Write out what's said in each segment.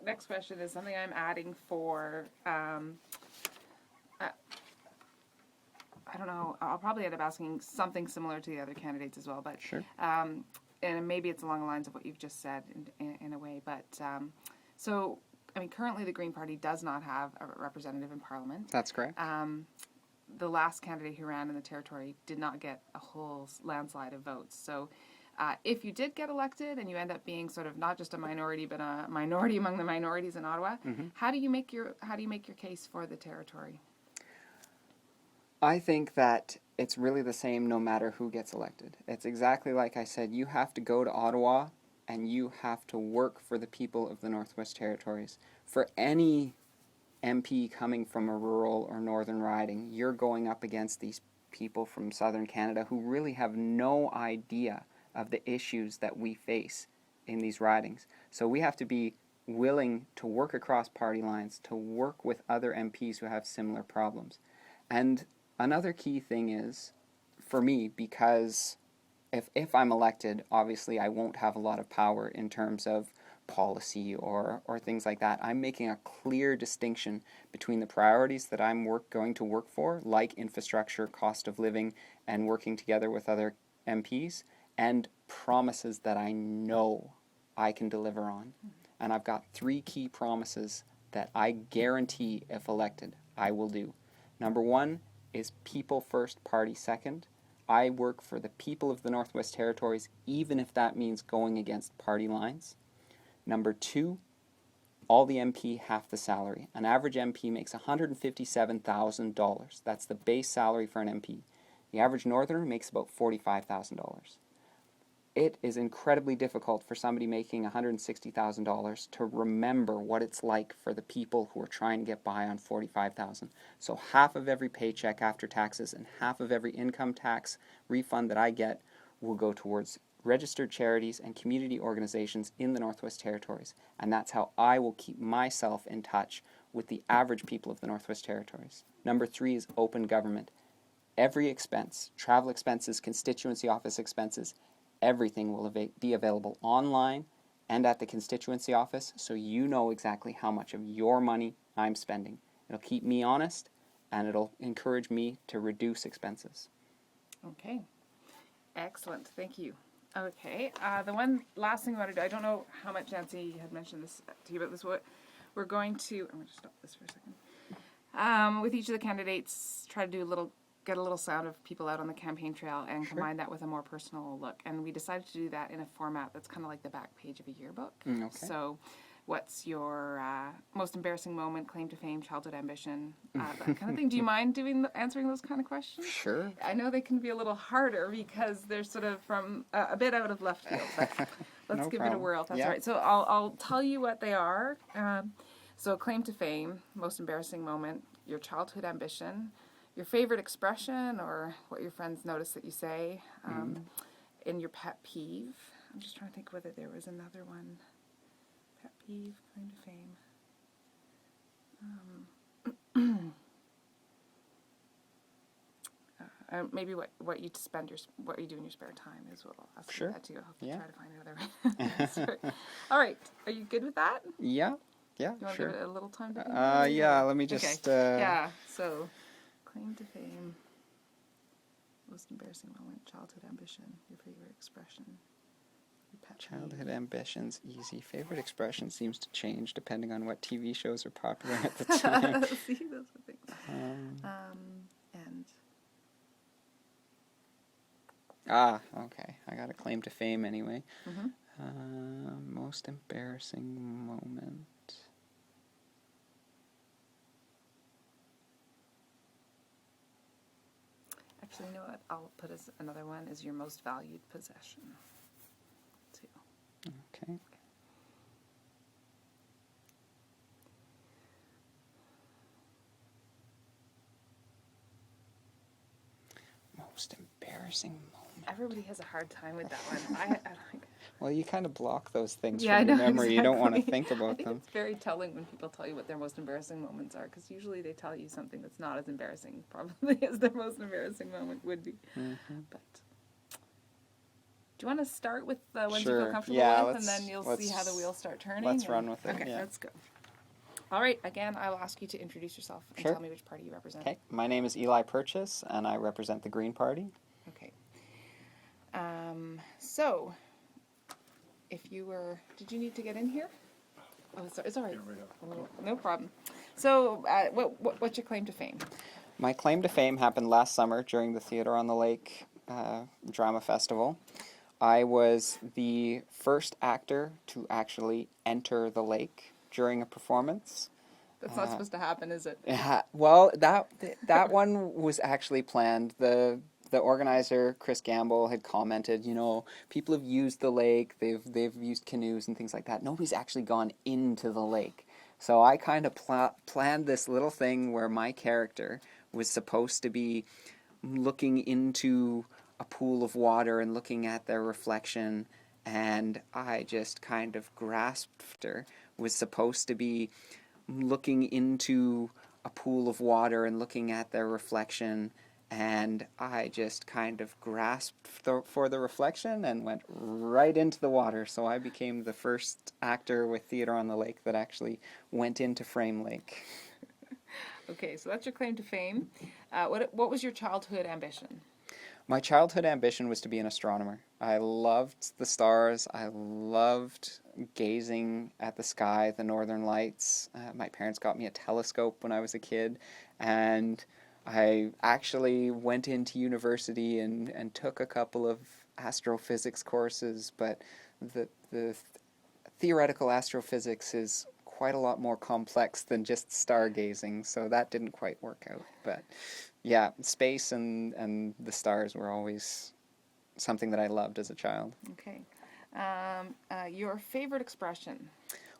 next question is something I'm adding for, I don't know, I'll probably end up asking something similar to the other candidates as well, but Sure. And maybe it's along the lines of what you've just said in a way, but so, I mean, currently the Green Party does not have a representative in Parliament. That's correct. The last candidate who ran in the territory did not get a whole landslide of votes. So if you did get elected and you end up being sort of not just a minority, but a minority among the minorities in Ottawa, how do you make your case for the territory? I think that it's really the same no matter who gets elected. It's exactly like I said, you have to go to Ottawa and you have to work for the people of the Northwest Territories. For any MP coming from a rural or northern riding, you're going up against these people from southern Canada who really have no idea of the issues that we face in these ridings. So we have to be willing to work across party lines, to work with other MPs who have similar problems. And another key thing is, for me, because if I'm elected, obviously I won't have a lot of power in terms of policy or things like that. I'm making a clear distinction between the priorities that I'm going to work for, like infrastructure, cost of living, and working together with other MPs, and promises that I know I can deliver on. And I've got 3 key promises that I guarantee, if elected, I will do. Number 1 is people first, party second. I work for the people of the Northwest Territories, even if that means going against party lines. Number 2, all the MP half the salary. An average MP makes $157,000. That's the base salary for an MP. The average northerner makes about $45,000. It is incredibly difficult for somebody making $160,000 to remember what it's like for the people who are trying to get by on $45,000. So half of every paycheck after taxes and half of every income tax refund that I get will go towards registered charities and community organizations in the Northwest Territories. And that's how I will keep myself in touch with the average people of the Northwest Territories. Number 3 is open government. Every expense, travel expenses, constituency office expenses, everything will be available online and at the constituency office, so you know exactly how much of your money I'm spending. It'll keep me honest, and it'll encourage me to reduce expenses. Okay. Excellent. Thank you. Okay. The one last thing I want to do, I don't know how much Nancy had mentioned this to you, but this what we're going to, I'm going to stop this for a second. With each of the candidates, try to do get a little sound of people out on the campaign trail and combine that with a more personal look. And we decided to do that in a format that's kind of like the back page of a yearbook. Okay. So what's your most embarrassing moment, claim to fame, childhood ambition, that kind of thing. Do you mind answering those kind of questions? Sure. I know they can be a little harder because they're sort of from a bit out of left field, but let's No give problem. it a whirl. That's Yeah. all right. So I'll tell you what they are. So claim to fame, most embarrassing moment, your childhood ambition, your favorite expression or what your friends notice that you say, and your pet peeve. I'm just trying to think whether there was another one. Pet peeve, claim to fame. Maybe what you what you do in your spare time is what I'll ask you that too. I'll have to try to find another one. All right, are you good with that? Yeah, You want to sure. give it a little time to think? Yeah, let me just... Okay. Yeah, so claim to fame, most embarrassing moment, childhood ambition, your favorite expression, your pet Childhood peeve. ambitions, easy. Favorite expression seems to change depending on what TV shows are popular at the time. See, those are things. And Okay. I got a claim to fame anyway. Most embarrassing moment. actually, you know what? I'll put as another one is your most valued possession. Too. Okay. Most embarrassing moment. Everybody has a hard time with that one. I like. Well, you kind of block those things Yeah, I from your know, memory. exactly. You don't want to think I about think them. it's very telling when people tell you what their most embarrassing moments are, because usually they tell you something that's not as embarrassing, probably, as their most embarrassing moment would be. But Do you want to start with the ones you Sure. feel comfortable Yeah, with, and then you'll see how the wheels start turning? Let's run with it. Okay, Yeah. let's go. All right, again, I'll ask you to introduce yourself and Sure. tell me which party you represent. Okay. My name is Eli Purchase, and I represent the Green Party. Okay. So, if you were, did you need to get in here? Oh, sorry, it's all right. No problem. So, what's your claim to fame? My claim to fame happened last summer during the Theatre on the Lake Drama Festival. I was the first actor to actually enter the lake during a performance. That's not supposed to happen, is it? Well, that one was actually planned. The organizer, Chris Gamble, had commented, people have used the lake, they've used canoes and things like that. Nobody's actually gone into the lake. So I kind of planned this little thing where my character was supposed to be looking into a pool of water and looking at their reflection, and I just kind of grasped her. Was supposed to be looking into a pool of water and looking at their reflection, and I just kind of grasped for the reflection and went right into the water. So I became the first actor with Theatre on the Lake that actually went into Frame Lake. Okay, so that's your claim to fame. What was your childhood ambition? My childhood ambition was to be an astronomer. I loved the stars. I loved gazing at the sky, the northern lights. My parents got me a telescope when I was a kid, and I actually went into university and took a couple of astrophysics courses, but the theoretical astrophysics is quite a lot more complex than just stargazing, so that didn't quite work out. But yeah, space and the stars were always something that I loved as a child. Okay. Your favorite expression?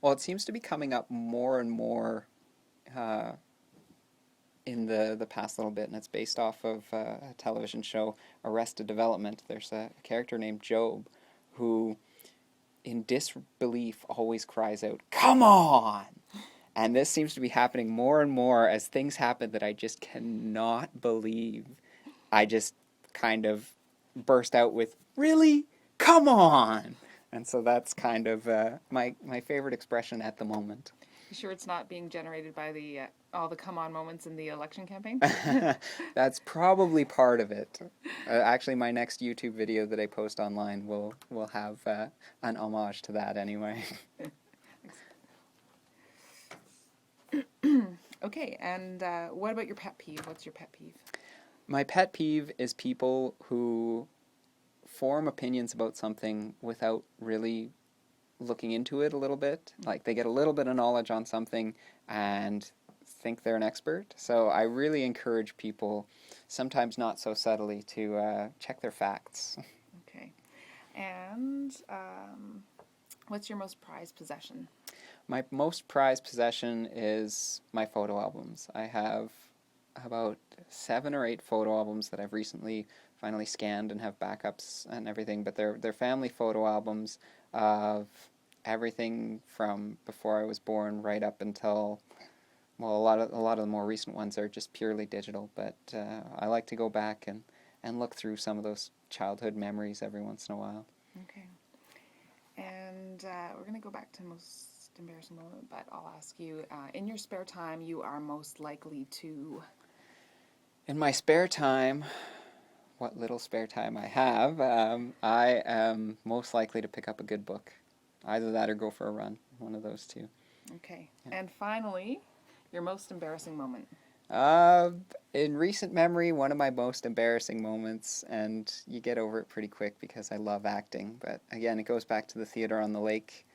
Well, it seems to be coming up more and more in the past little bit, and it's based off of a television show, Arrested Development. There's a character named Job who, in disbelief, always cries out, "Come on!" And this seems to be happening more and more as things happen that I just cannot believe. I just kind of burst out with, "Really? Come on!" And so that's kind of my favorite expression at the moment. You sure it's not being generated by the all the come on moments in the election campaign? That's probably part of it. Actually, my next YouTube video that I post online will have an homage to that anyway. Okay, and what about your pet peeve? What's your pet peeve? My pet peeve is people who form opinions about something without really looking into it a little bit. Like they get a little bit of knowledge on something and think they're an expert. So I really encourage people, sometimes not so subtly, to check their facts. Okay. And what's your most prized possession? My most prized possession is my photo albums. I have about 7 or 8 photo albums that I've recently finally scanned and have backups and everything, but they're family photo albums of everything from before I was born right up until, well, a lot of the more recent ones are just purely digital, but I like to go back and look through some of those childhood memories every once in a while. Okay. And we're going to go back to most embarrassing moment, but I'll ask you, in your spare time, you are most likely to... In my spare time, what little spare time I have, I am most likely to pick up a good book. Either that or go for a run. One of those two. Okay. Yeah. And finally, your most embarrassing moment. In recent memory, one of my most embarrassing moments, and you get over it pretty quick because I love acting, but again, it goes back to the Theatre on the Lake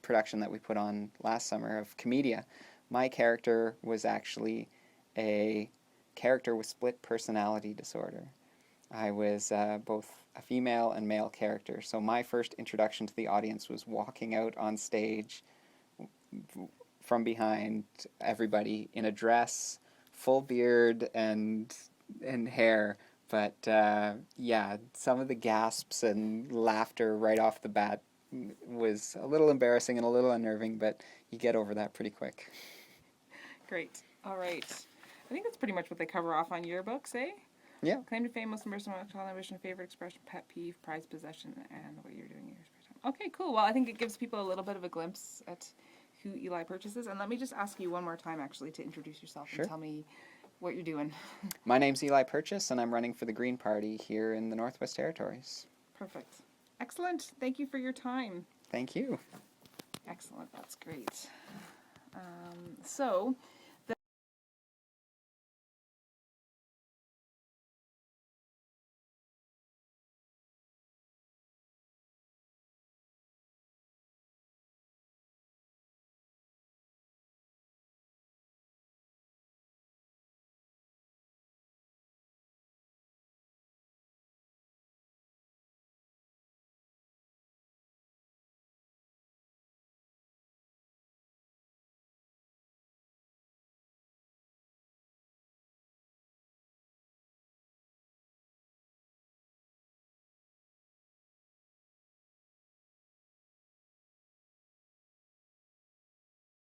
production that we put on last summer of Comedia. My character was actually a character with split personality disorder. I was both a female and male character, so my first introduction to the audience was walking out on stage from behind everybody in a dress, full beard and hair, but yeah, some of the gasps and laughter right off the bat was a little embarrassing and a little unnerving, but you get over that pretty quick. Great. All right. I think that's pretty much what they cover off on yearbooks, eh? Yeah. Claim to fame, most embarrassing television, favorite expression, pet peeve, prized possession, and what you're doing in your spare time. Okay, cool. Well, I think it gives people a little bit of a glimpse at who Eli Purchase is. And let me just ask you one more time, actually, to introduce yourself Sure. and tell me what you're doing. My name's Eli Purchase, and I'm running for the Green Party here in the Northwest Territories. Perfect. Excellent. Thank you for your time. Thank you. Excellent. That's great. So